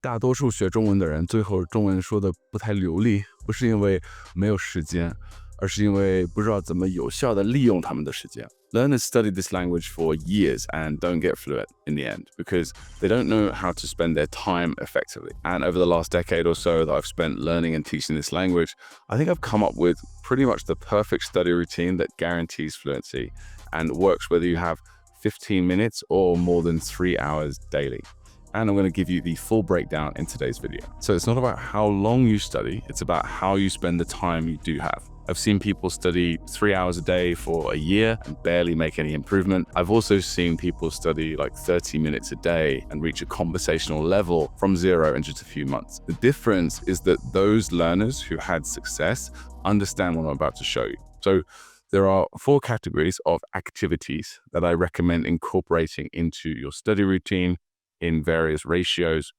大多数学中文的人最后中文说的不太流利，不是因为没有时间，而是因为不知道怎么有效的利用他们的时间。Learners study this language for years and don't get fluent in the end because they don't know how to spend their time effectively. And over the last decade or so that I've spent learning and teaching this language, I think I've come up with pretty much the perfect study routine that guarantees fluency and works whether you have 15 minutes or more than 3 hours daily. And I'm going to give you the full breakdown in today's video. So it's not about how long you study, it's about how you spend the time you do have. I've seen people study 3 hours a day for a year and barely make any improvement. I've also seen people study like 30 minutes a day and reach a conversational level from zero in just a few months. The difference is that those learners who had success understand what I'm about to show you. So there are 4 categories of activities that I recommend incorporating into your study routine in various ratios.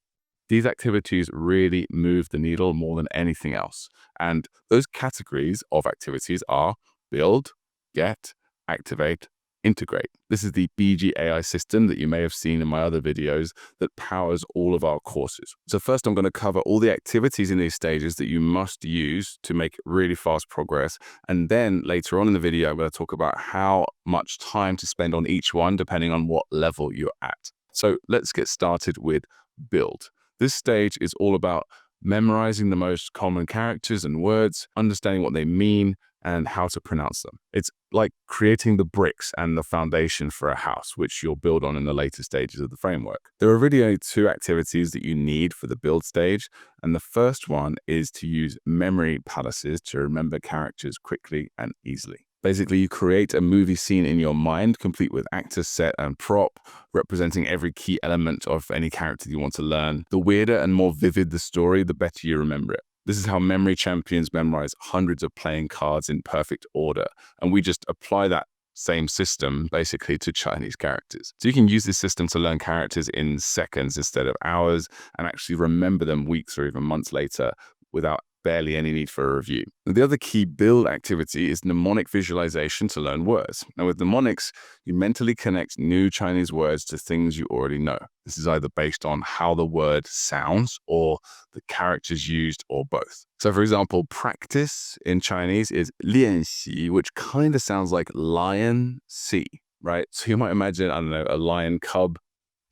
These activities really move the needle more than anything else. And those categories of activities are build, get, activate, integrate. This is the BGAI system that you may have seen in my other videos that powers all of our courses. So first, I'm going to cover all the activities in these stages that you must use to make really fast progress. And then later on in the video, I'm going to talk about how much time to spend on each one, depending on what level you're at. So let's get started with build. This stage is all about memorizing the most common characters and words, understanding what they mean, and how to pronounce them. It's like creating the bricks and the foundation for a house, which you'll build on in the later stages of the framework. There are really only 2 activities that you need for the build stage, and the first one is to use memory palaces to remember characters quickly and easily. Basically, you create a movie scene in your mind, complete with actor, set, and prop, representing every key element of any character you want to learn. The weirder and more vivid the story, the better you remember it. This is how memory champions memorize hundreds of playing cards in perfect order, and we just apply that same system basically to Chinese characters. So you can use this system to learn characters in seconds instead of hours, and actually remember them weeks or even months later without barely any need for a review. The other key build activity is mnemonic visualization to learn words. Now with mnemonics, you mentally connect new Chinese words to things you already know. This is either based on how the word sounds or the characters used or both. So for example, practice in Chinese is 练习, which kind of sounds like lion see, right? So you might imagine, I don't know, a lion cub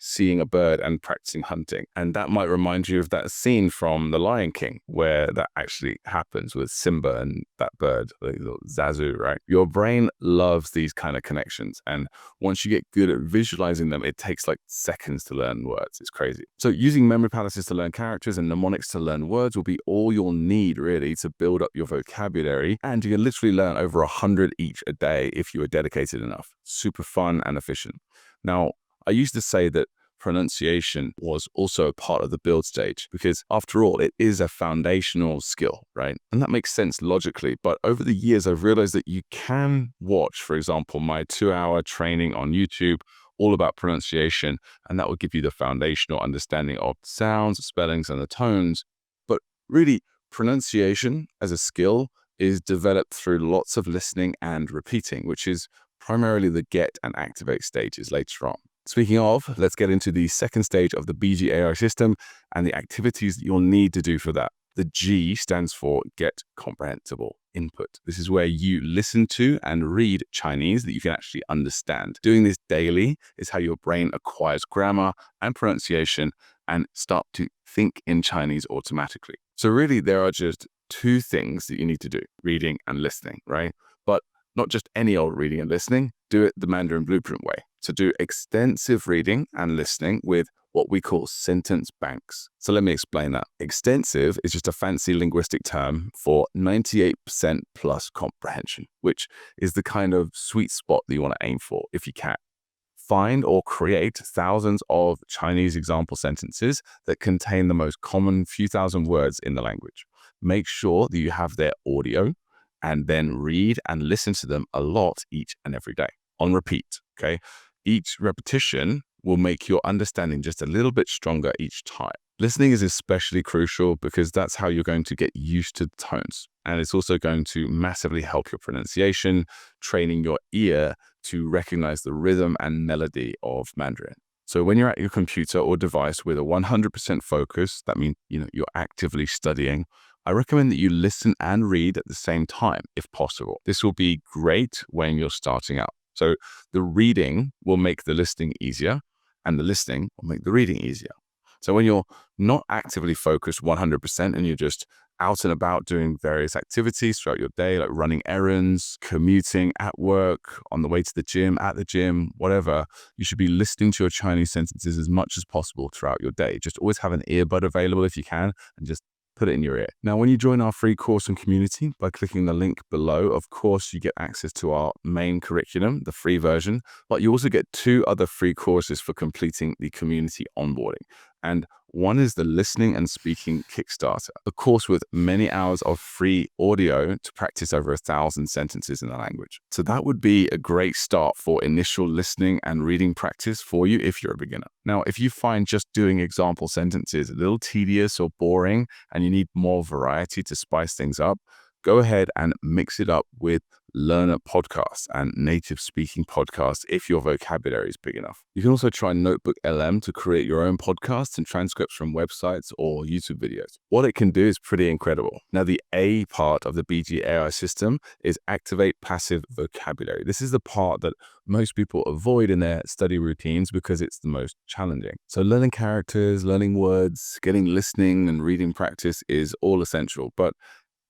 seeing a bird and practicing hunting. And that might remind you of that scene from The Lion King, where that actually happens with Simba and that bird, the little Zazu, right? Your brain loves these kind of connections. And once you get good at visualizing them, it takes like seconds to learn words. It's crazy. So using memory palaces to learn characters and mnemonics to learn words will be all you'll need really to build up your vocabulary. And you can literally learn over 100 each a day if you are dedicated enough. Super fun and efficient. Now, I used to say that pronunciation was also a part of the build stage because after all, it is a foundational skill, right? And that makes sense logically. But over the years, I've realized that you can watch, for example, my 2-hour training on YouTube all about pronunciation, and that will give you the foundational understanding of sounds, spellings, and the tones. But really, pronunciation as a skill is developed through lots of listening and repeating, which is primarily the get and activate stages later on. Speaking of, let's get into the second stage of the BGAI system and the activities that you'll need to do for that. The G stands for get comprehensible input. This is where you listen to and read Chinese that you can actually understand. Doing this daily is how your brain acquires grammar and pronunciation and start to think in Chinese automatically. So really, there are just 2 things that you need to do, reading and listening, right? But not just any old reading and listening, do it the Mandarin Blueprint way. So do extensive reading and listening with what we call sentence banks. So let me explain that. Extensive is just a fancy linguistic term for 98% plus comprehension, which is the kind of sweet spot that you want to aim for if you can. Find or create thousands of Chinese example sentences that contain the most common few thousand words in the language. Make sure that you have their audio and then read and listen to them a lot each and every day on repeat, okay? Each repetition will make your understanding just a little bit stronger each time. Listening is especially crucial because that's how you're going to get used to the tones. And it's also going to massively help your pronunciation, training your ear to recognize the rhythm and melody of Mandarin. So when you're at your computer or device with a 100% focus, that means, you're actively studying. I recommend that you listen and read at the same time, if possible. This will be great when you're starting out. So the reading will make the listening easier, and the listening will make the reading easier. So when you're not actively focused 100% and you're just out and about doing various activities throughout your day, like running errands, commuting, at work, on the way to the gym, at the gym, whatever, you should be listening to your Chinese sentences as much as possible throughout your day. Just always have an earbud available if you can, and just put it in your ear. Now, when you join our free course and community by clicking the link below, of course, you get access to our main curriculum, the free version, but you also get 2 other free courses for completing the community onboarding. And one is the Listening and Speaking Kickstarter, a course with many hours of free audio to practice over 1,000 sentences in the language. So that would be a great start for initial listening and reading practice for you if you're a beginner. Now, if you find just doing example sentences a little tedious or boring and you need more variety to spice things up, go ahead and mix it up with learner podcasts and native speaking podcasts if your vocabulary is big enough. You can also try Notebook LM to create your own podcasts and transcripts from websites or YouTube videos. What it can do is pretty incredible. Now, the A part of the BG AI system is activate passive vocabulary. This is the part that most people avoid in their study routines because it's the most challenging. So learning characters, learning words, getting listening and reading practice is all essential, but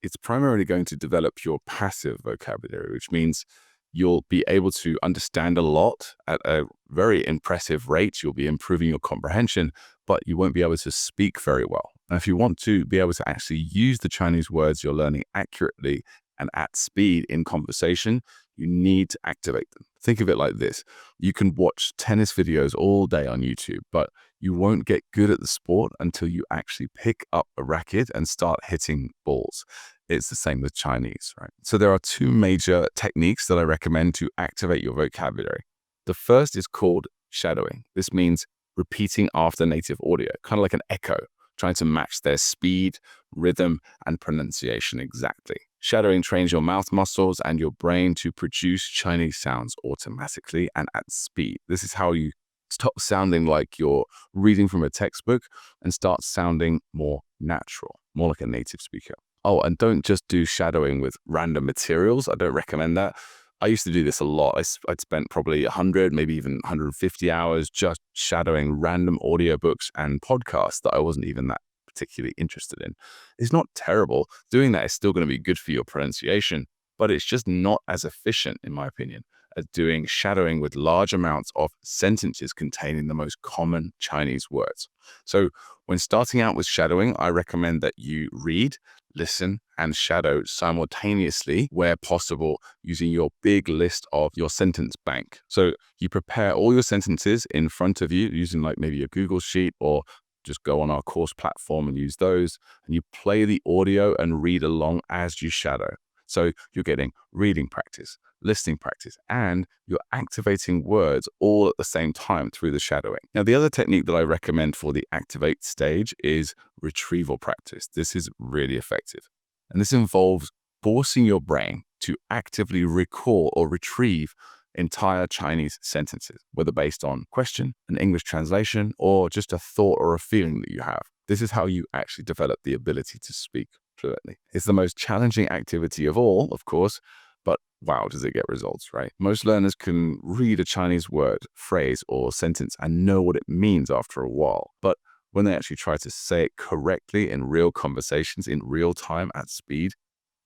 it's primarily going to develop your passive vocabulary, which means you'll be able to understand a lot at a very impressive rate. You'll be improving your comprehension, but you won't be able to speak very well. Now, if you want to be able to actually use the Chinese words you're learning accurately and at speed in conversation, you need to activate them. Think of it like this. You can watch tennis videos all day on YouTube, but you won't get good at the sport until you actually pick up a racket and start hitting balls. It's the same with Chinese, right? So there are 2 major techniques that I recommend to activate your vocabulary. The first is called shadowing. This means repeating after native audio, kind of like an echo, trying to match their speed, rhythm, and pronunciation exactly. Shadowing trains your mouth muscles and your brain to produce Chinese sounds automatically and at speed. This is how you stop sounding like you're reading from a textbook and start sounding more natural, more like a native speaker. Oh, and don't just do shadowing with random materials. I don't recommend that. I used to do this a lot. I'd spent probably 100, maybe even 150 hours just shadowing random audiobooks and podcasts that I wasn't even that particularly interested in. It's not terrible. Doing that is still going to be good for your pronunciation, but it's just not as efficient, in my opinion, as doing shadowing with large amounts of sentences containing the most common Chinese words. So when starting out with shadowing, I recommend that you read, listen, and shadow simultaneously where possible using your big list of your sentence bank. So you prepare all your sentences in front of you using like maybe a Google Sheet, or just go on our course platform and use those, and you play the audio and read along as you shadow. So you're getting reading practice, listening practice, and you're activating words all at the same time through the shadowing. Now, the other technique that I recommend for the activate stage is retrieval practice. This is really effective. And this involves forcing your brain to actively recall or retrieve entire Chinese sentences, whether based on question, an English translation, or just a thought or a feeling that you have. This is how you actually develop the ability to speak fluently. It's the most challenging activity of all, of course, but wow, does it get results, right? Most learners can read a Chinese word, phrase, or sentence and know what it means after a while. But when they actually try to say it correctly in real conversations, in real time at speed,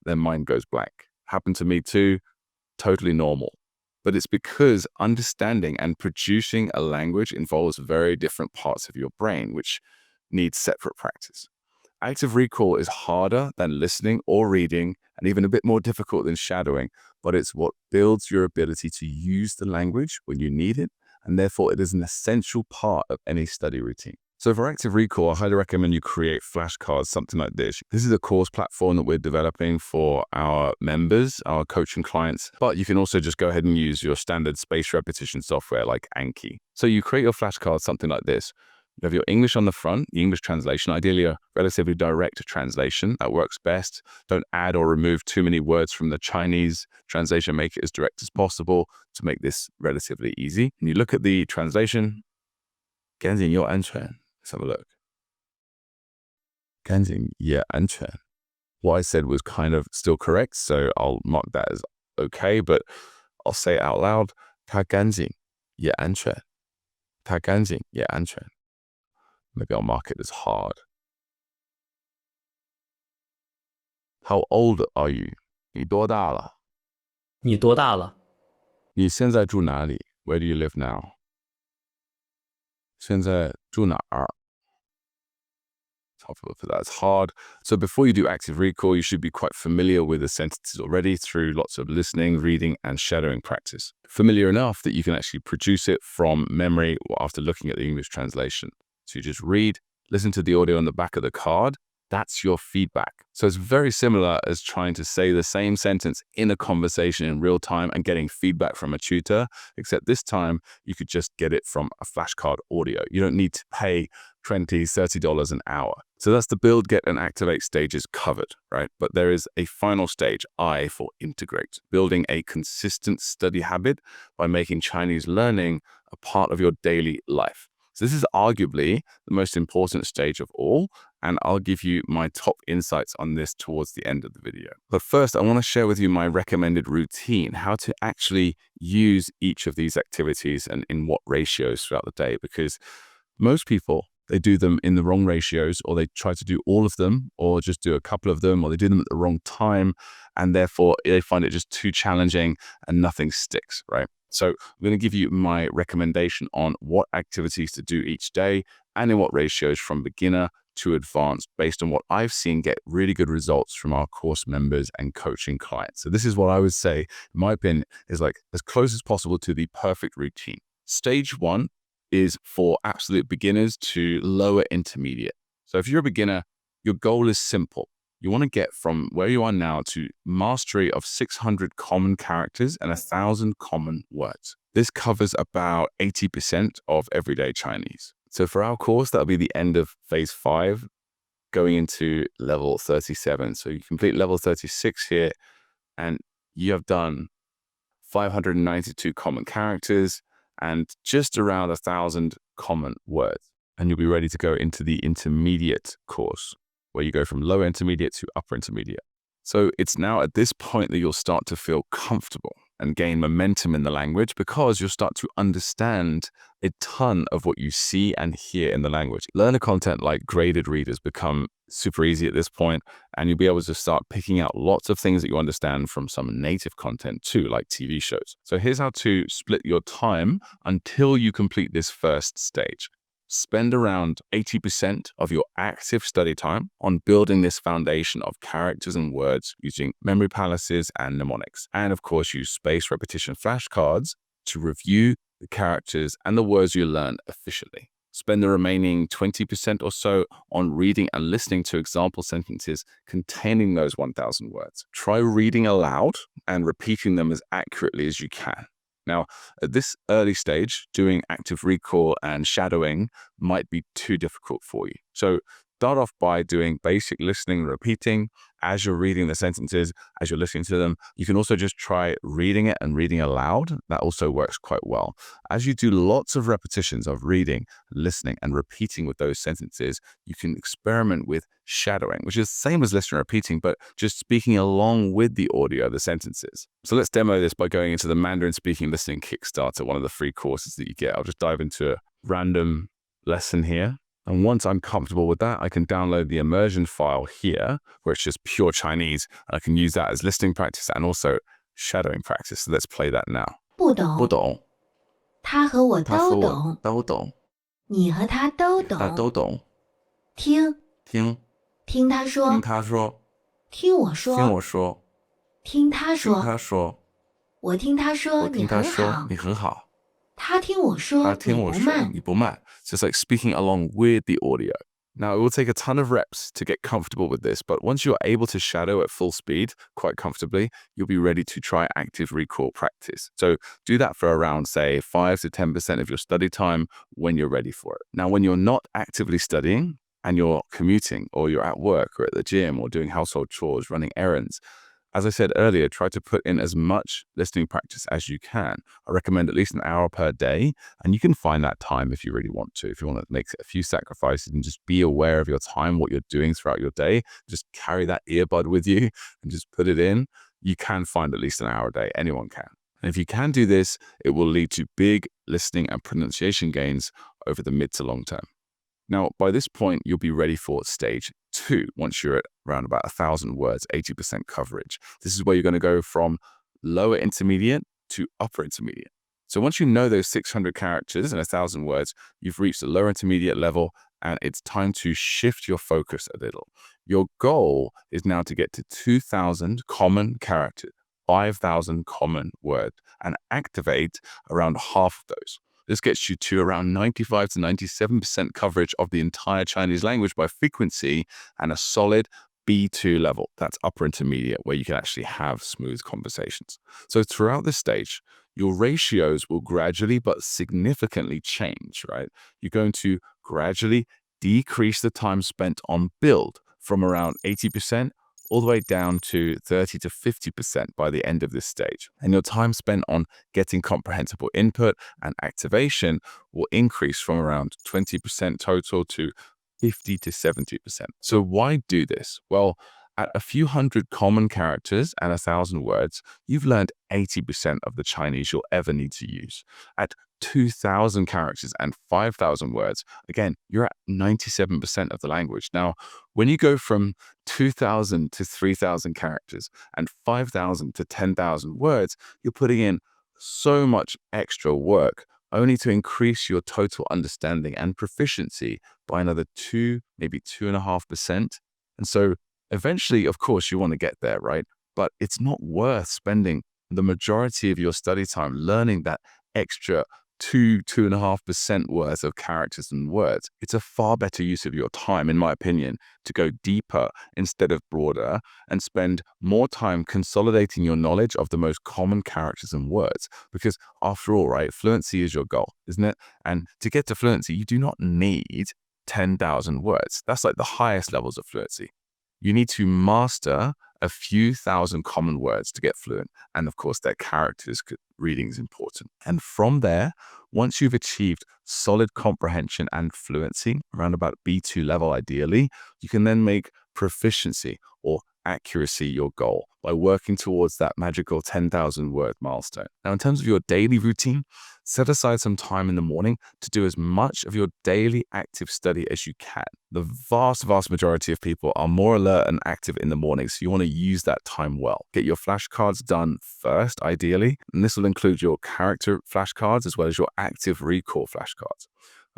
their mind goes blank. Happened to me too, totally normal. But it's because understanding and producing a language involves very different parts of your brain, which need separate practice. Active recall is harder than listening or reading, and even a bit more difficult than shadowing, but it's what builds your ability to use the language when you need it, and therefore it is an essential part of any study routine. So for active recall, I highly recommend you create flashcards, something like this. This is a course platform that we're developing for our members, our coaching clients, but you can also just go ahead and use your standard spaced repetition software like Anki. So you create your flashcards, something like this. You have your English on the front, the English translation, ideally a relatively direct translation. That works best. Don't add or remove too many words from the Chinese translation. Make it as direct as possible to make this relatively easy. And you look at the translation, 干净又安全. Let's have a look. 干净也安全. What I said was kind of still correct, so I'll mark that as okay, but I'll say it out loud. 它干净也安全. 它干净也安全. Maybe I'll mark it as hard. How old are you? 你多大了?你多大了?你现在住哪里? Where do you live now? 现在住哪儿? For that, it's hard. So before you do active recall, you should be quite familiar with the sentences already through lots of listening, reading, and shadowing practice. Familiar enough that you can actually produce it from memory or after looking at the English translation. So you just read, listen to the audio on the back of the card. That's your feedback. So it's very similar as trying to say the same sentence in a conversation in real time and getting feedback from a tutor, except this time you could just get it from a flashcard audio. You don't need to pay $20, $30 an hour. So that's the build, get, and activate stages covered, right? But there is a final stage, I, for integrate, building a consistent study habit by making Chinese learning a part of your daily life. So this is arguably the most important stage of all, and I'll give you my top insights on this towards the end of the video. But first, I want to share with you my recommended routine, how to actually use each of these activities and in what ratios throughout the day, because most people, they do them in the wrong ratios, or they try to do all of them, or just do a couple of them, or they do them at the wrong time, and therefore they find it just too challenging and nothing sticks, right? So I'm going to give you my recommendation on what activities to do each day and in what ratios from beginner to advanced based on what I've seen get really good results from our course members and coaching clients. So this is what I would say, in my opinion, is like as close as possible to the perfect routine. Stage 1 is for absolute beginners to lower intermediate. So if you're a beginner, your goal is simple. You want to get from where you are now to mastery of 600 common characters and 1,000 common words. This covers about 80% of everyday Chinese. So for our course, that'll be the end of phase 5, going into level 37. So you complete level 36 here, and you have done 592 common characters and just around 1,000 common words. And you'll be ready to go into the intermediate course, where you go from lower intermediate to upper intermediate. So it's now at this point that you'll start to feel comfortable and gain momentum in the language, because you'll start to understand a ton of what you see and hear in the language. Learner content like graded readers become super easy at this point, and you'll be able to start picking out lots of things that you understand from some native content too, like TV shows. So here's how to split your time until you complete this first stage. Spend around 80% of your active study time on building this foundation of characters and words using memory palaces and mnemonics. And of course, use spaced repetition flashcards to review the characters and the words you learn efficiently. Spend the remaining 20% or so on reading and listening to example sentences containing those 1,000 words. Try reading aloud and repeating them as accurately as you can. Now, at this early stage, doing active recall and shadowing might be too difficult for you. So start off by doing basic listening and repeating as you're reading the sentences, as you're listening to them. You can also just try reading it and reading aloud. That also works quite well. As you do lots of repetitions of reading, listening, and repeating with those sentences, you can experiment with shadowing, which is the same as listening and repeating, but just speaking along with the audio of the sentences. So let's demo this by going into the Mandarin Speaking Listening Kickstarter, one of the free courses that you get. I'll just dive into a random lesson here. And once I'm comfortable with that, I can download the immersion file here, where it's just pure Chinese. And I can use that as listening practice and also shadowing practice. So let's play that now. 不懂，不懂，他和我他和我都懂，都懂，你和他都懂。他都懂。听，听，听他说，听他说，听我说，听我说，听他听说，他说，我听他说，我你听他说，很好。你很好。他听我说，他听你我说，不慢。你不慢。So it's like speaking along with the audio. Now, it will take a ton of reps to get comfortable with this, but once you're able to shadow at full speed quite comfortably, you'll be ready to try active recall practice. So do that for around, say, 5 to 10% of your study time when you're ready for it. Now, when you're not actively studying and you're commuting, or you're at work or at the gym or doing household chores, running errands, As I said earlier, try to put in as much listening practice as you can. I recommend at least an hour per day, and you can find that time if you really want to. If you want to make a few sacrifices and just be aware of your time, what you're doing throughout your day, just carry that earbud with you and just put it in. You can find at least an hour a day. Anyone can. And if you can do this, it will lead to big listening and pronunciation gains over the mid to long term. Now, by this point, you'll be ready for stage 2 once you're at around about 1,000 words, 80% coverage. This is where you're going to go from lower intermediate to upper intermediate. So once you know those 600 characters and 1,000 words, you've reached the lower intermediate level, and it's time to shift your focus a little. Your goal is now to get to 2,000 common characters, 5,000 common words, and activate around half of those. This gets you to around 95 to 97% coverage of the entire Chinese language by frequency and a solid B2 level. That's upper intermediate, where you can actually have smooth conversations. So throughout this stage, your ratios will gradually but significantly change, right? You're going to gradually decrease the time spent on build from around 80% all the way down to 30 to 50% by the end of this stage. And your time spent on getting comprehensible input and activation will increase from around 20% total to 50 to 70%. So why do this? Well, at a few hundred common characters and 1,000 words, you've learned 80% of the Chinese you'll ever need to use. At 2,000 characters and 5,000 words, again, you're at 97% of the language. Now, when you go from 2,000 to 3,000 characters and 5,000 to 10,000 words, you're putting in so much extra work only to increase your total understanding and proficiency by another 2, maybe 2.5%. And so eventually, of course, you want to get there, right? But it's not worth spending the majority of your study time learning that extra 2.5% worth of characters and words. It's a far better use of your time, in my opinion, to go deeper instead of broader and spend more time consolidating your knowledge of the most common characters and words. Because after all, right, fluency is your goal, isn't it? And to get to fluency, you do not need 10,000 words. That's like the highest levels of fluency. You need to master a few thousand common words to get fluent. And of course, their characters reading is important. And from there, once you've achieved solid comprehension and fluency, around about B2 level ideally, you can then make proficiency or accuracy your goal by working towards that magical 10,000 word milestone. Now, in terms of your daily routine, set aside some time in the morning to do as much of your daily active study as you can. The vast majority of people are more alert and active in the morning, so you want to use that time well. Get your flashcards done first, ideally, and this will include your character flashcards as well as your active recall flashcards.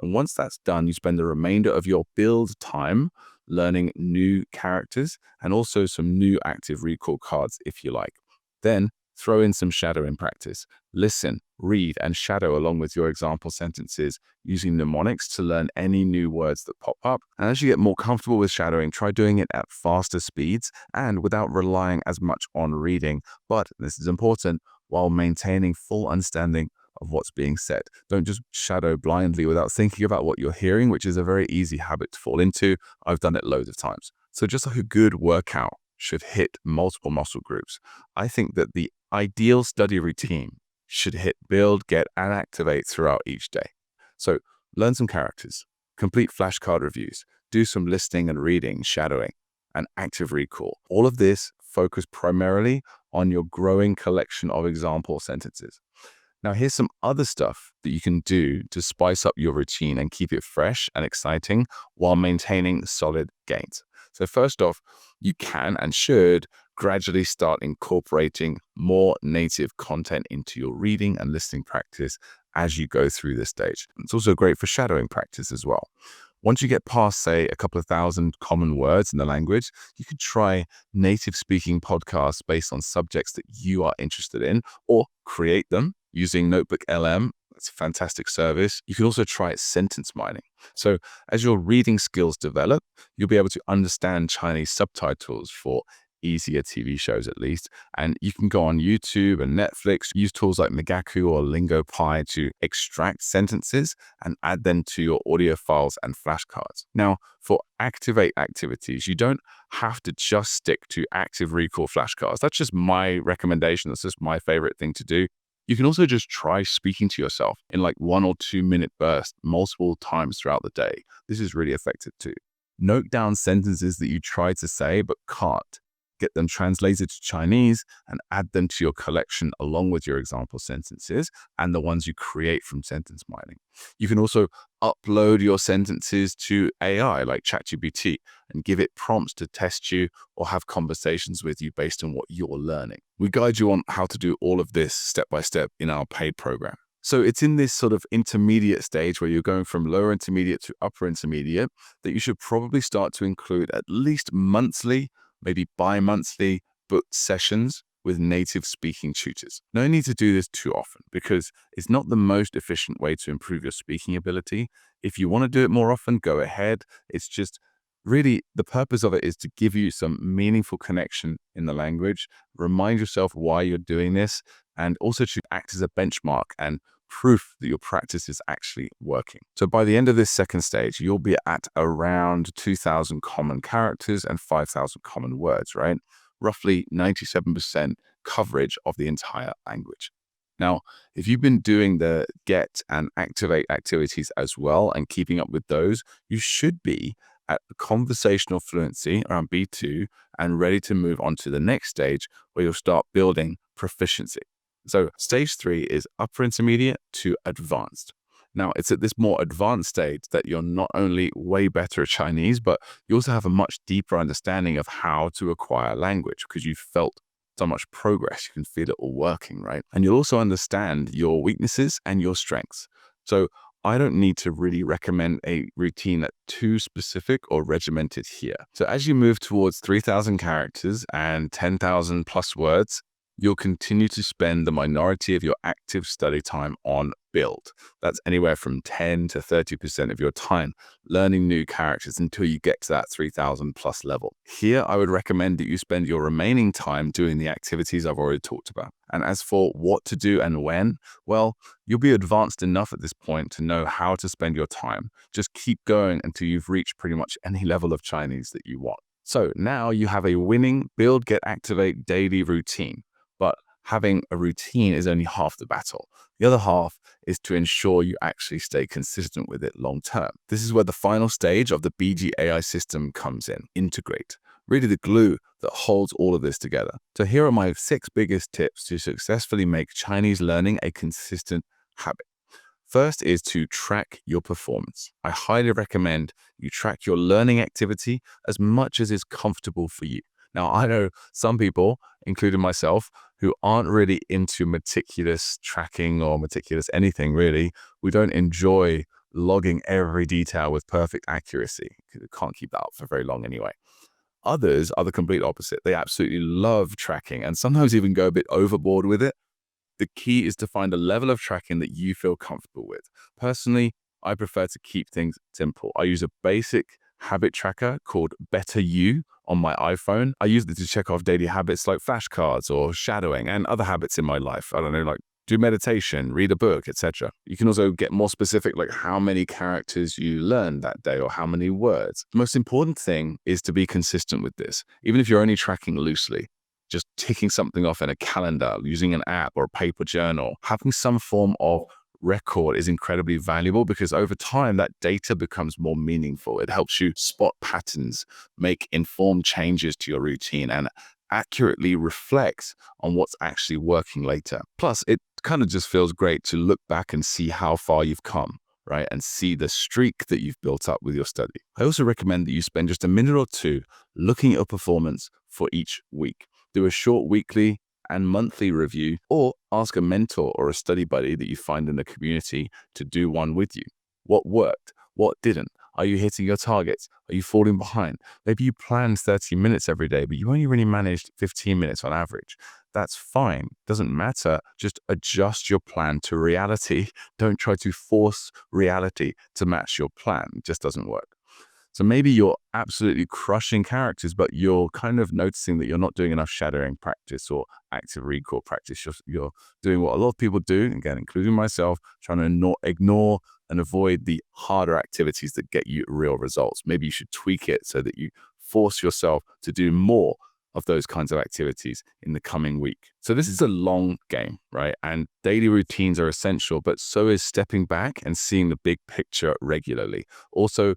And once that's done, you spend the remainder of your build time learning new characters and also some new active recall cards if you like. Then throw in some shadowing practice. Listen, read, and shadow along with your example sentences using mnemonics to learn any new words that pop up. And as you get more comfortable with shadowing, try doing it at faster speeds and without relying as much on reading. But this is important, while maintaining full understanding of what's being said. Don't just shadow blindly without thinking about what you're hearing, which is a very easy habit to fall into. I've done it loads of times. So just like a good workout should hit multiple muscle groups, I think that the ideal study routine should hit build, get, and activate throughout each day. So learn some characters, complete flashcard reviews, do some listening and reading, shadowing, and active recall. All of this focus primarily on your growing collection of example sentences. Now, here's some other stuff that you can do to spice up your routine and keep it fresh and exciting while maintaining solid gains. So first off, you can and should gradually start incorporating more native content into your reading and listening practice as you go through this stage. It's also great for shadowing practice as well. Once you get past, say, a couple of thousand common words in the language, you could try native speaking podcasts based on subjects that you are interested in, or create them using Notebook LM. It's a fantastic service. You can also try sentence mining. So as your reading skills develop, you'll be able to understand Chinese subtitles for easier TV shows at least. And you can go on YouTube and Netflix, use tools like Magaku or LingoPie to extract sentences and add them to your audio files and flashcards. Now, for activate activities, you don't have to just stick to active recall flashcards. That's just my recommendation. That's just my favorite thing to do. You can also just try speaking to yourself in like 1 or 2 minute bursts multiple times throughout the day. This is really effective too. Note down sentences that you try to say but can't. Get them translated to Chinese and add them to your collection along with your example sentences and the ones you create from sentence mining. You can also upload your sentences to AI like ChatGPT and give it prompts to test you or have conversations with you based on what you're learning. We guide you on how to do all of this step by step in our paid program. So it's in this sort of intermediate stage where you're going from lower intermediate to upper intermediate that you should probably start to include at least monthly, maybe bi-monthly booked sessions with native speaking tutors. No need to do this too often because it's not the most efficient way to improve your speaking ability. If you want to do it more often, go ahead. It's just really the purpose of it is to give you some meaningful connection in the language, remind yourself why you're doing this, and also to act as a benchmark and proof that your practice is actually working. So by the end of this second stage, you'll be at around 2,000 common characters and 5,000 common words, right? Roughly 97% coverage of the entire language. Now, if you've been doing the get and activate activities as well and keeping up with those, you should be at conversational fluency around B2 and ready to move on to the next stage where you'll start building proficiency. So stage 3 is upper intermediate to advanced. Now, it's at this more advanced stage that you're not only way better at Chinese, but you also have a much deeper understanding of how to acquire language because you've felt so much progress. You can feel it all working, right? And you'll also understand your weaknesses and your strengths. So I don't need to really recommend a routine that's too specific or regimented here. So as you move towards 3,000 characters and 10,000 plus words, you'll continue to spend the minority of your active study time on build. That's anywhere from 10 to 30% of your time learning new characters until you get to that 3,000 plus level. Here, I would recommend that you spend your remaining time doing the activities I've already talked about. And as for what to do and when, well, you'll be advanced enough at this point to know how to spend your time. Just keep going until you've reached pretty much any level of Chinese that you want. So now you have a winning build, get, activate daily routine. But having a routine is only half the battle. The other half is to ensure you actually stay consistent with it long term. This is where the final stage of the BG AI system comes in, integrate. Really the glue that holds all of this together. So here are my 6 biggest tips to successfully make Chinese learning a consistent habit. First is to track your performance. I highly recommend you track your learning activity as much as is comfortable for you. Now, I know some people, including myself, who aren't really into meticulous tracking or meticulous anything really. We don't enjoy logging every detail with perfect accuracy. We can't keep that up for very long anyway. Others are the complete opposite. They absolutely love tracking and sometimes even go a bit overboard with it. The key is to find a level of tracking that you feel comfortable with. Personally, I prefer to keep things simple. I use a basic habit tracker called Better You on my iPhone. I use it to check off daily habits like flashcards or shadowing and other habits in my life. I don't know, like do meditation, read a book, etc. You can also get more specific, like how many characters you learned that day or how many words. The most important thing is to be consistent with this, even if you're only tracking loosely. Just ticking something off in a calendar, using an app or a paper journal, having some form of record is incredibly valuable because over time that data becomes more meaningful. It helps you spot patterns, make informed changes to your routine, and accurately reflect on what's actually working later. Plus, it kind of just feels great to look back and see how far you've come, right? And see the streak that you've built up with your study. I also recommend that you spend just a minute or two looking at your performance for each week. Do a short weekly and monthly review, or ask a mentor or a study buddy that you find in the community to do one with you. What worked? What didn't? Are you hitting your targets? Are you falling behind? Maybe you planned 30 minutes every day, but you only really managed 15 minutes on average. That's fine. Doesn't matter. Just adjust your plan to reality. Don't try to force reality to match your plan. It just doesn't work. So maybe you're absolutely crushing characters, but you're kind of noticing that you're not doing enough shadowing practice or active recall practice. You're doing what a lot of people do, again, including myself, trying to ignore and avoid the harder activities that get you real results. Maybe you should tweak it so that you force yourself to do more of those kinds of activities in the coming week. So this is a long game, right? And daily routines are essential, but so is stepping back and seeing the big picture regularly. Also,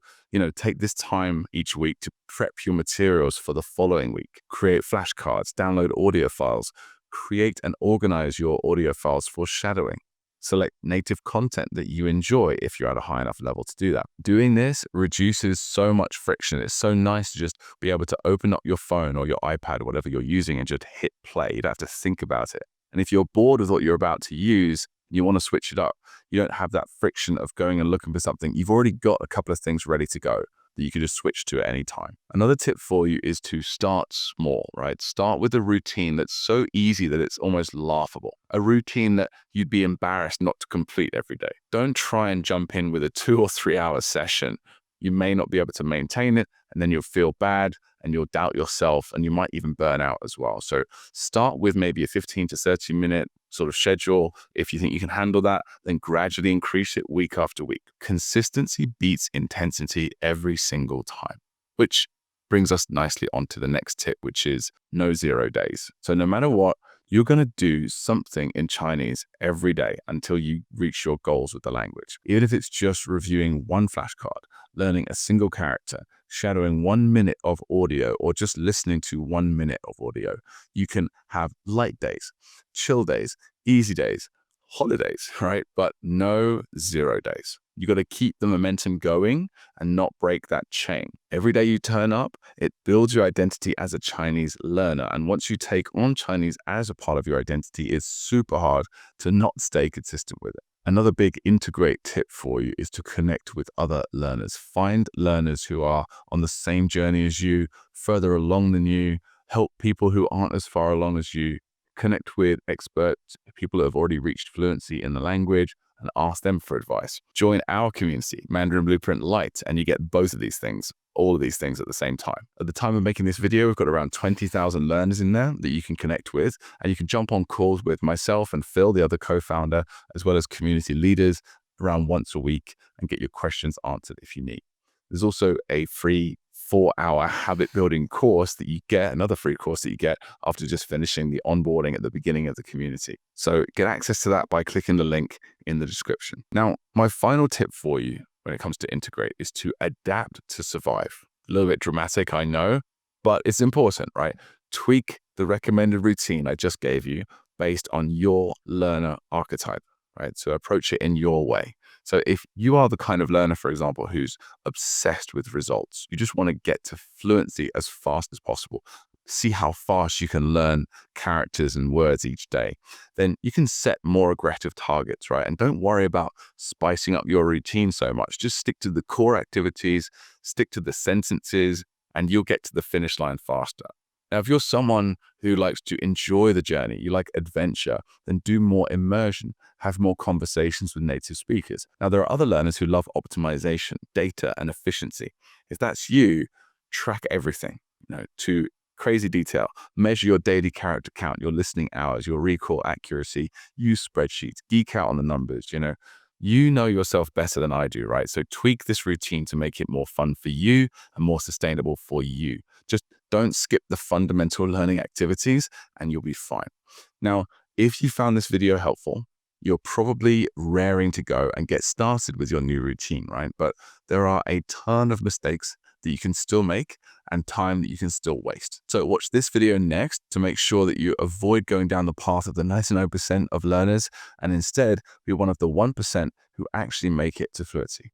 take this time each week to prep your materials for the following week. Create flashcards, download audio files, create and organize your audio files for shadowing. Select native content that you enjoy if you're at a high enough level to do that. Doing this reduces so much friction. It's so nice to just be able to open up your phone or your iPad, whatever you're using, and just hit play. You don't have to think about it. And if you're bored with what you're about to use, you want to switch it up, you don't have that friction of going and looking for something. You've already got a couple of things ready to go that you can just switch to at any time. Another tip for you is to start small, right? Start with a routine that's so easy that it's almost laughable. A routine that you'd be embarrassed not to complete every day. Don't try and jump in with a 2 or 3 hour session. You may not be able to maintain it, and then you'll feel bad and you'll doubt yourself, and you might even burn out as well. So start with maybe a 15 to 30 minute sort of schedule. If you think you can handle that, then gradually increase it week after week. Consistency beats intensity every single time, which brings us nicely onto the next tip, which is no 0 days. So no matter what, you're going to do something in Chinese every day until you reach your goals with the language. Even if it's just reviewing one flashcard, learning a single character, shadowing 1 minute of audio, or just listening to 1 minute of audio. You can have light days, chill days, easy days, holidays, right? But no 0 days. You got to keep the momentum going and not break that chain. Every day you turn up, it builds your identity as a Chinese learner. And once you take on Chinese as a part of your identity, it's super hard to not stay consistent with it. Another big integrate tip for you is to connect with other learners. Find learners who are on the same journey as you, further along than you, help people who aren't as far along as you, connect with experts, people who have already reached fluency in the language, and ask them for advice. Join our community, Mandarin Blueprint Lite, and you get both of these things, all of these things at the same time. At the time of making this video, we've got around 20,000 learners in there that you can connect with, and you can jump on calls with myself and Phil, the other co-founder, as well as community leaders around once a week and get your questions answered if you need. There's also a free 4-hour habit building course that you get, another free course that you get after just finishing the onboarding at the beginning of the community. So get access to that by clicking the link in the description. Now, my final tip for you when it comes to integrate is to adapt to survive. A little bit dramatic, I know, but it's important, right? Tweak the recommended routine I just gave you based on your learner archetype, right? So approach it in your way. So if you are the kind of learner, for example, who's obsessed with results, you just want to get to fluency as fast as possible, see how fast you can learn characters and words each day, then you can set more aggressive targets, right? And don't worry about spicing up your routine so much. Just stick to the core activities, stick to the sentences, and you'll get to the finish line faster. Now, if you're someone who likes to enjoy the journey, you like adventure, then do more immersion, have more conversations with native speakers. Now, there are other learners who love optimization, data, and efficiency. If that's you, track everything, to crazy detail. Measure your daily character count, your listening hours, your recall accuracy, use spreadsheets, geek out on the numbers, You know yourself better than I do, right? So tweak this routine to make it more fun for you and more sustainable for you. Just don't skip the fundamental learning activities and you'll be fine. Now, if you found this video helpful, you're probably raring to go and get started with your new routine, right? But there are a ton of mistakes that you can still make and time that you can still waste. So watch this video next to make sure that you avoid going down the path of the 99% of learners and instead be one of the 1% who actually make it to fluency.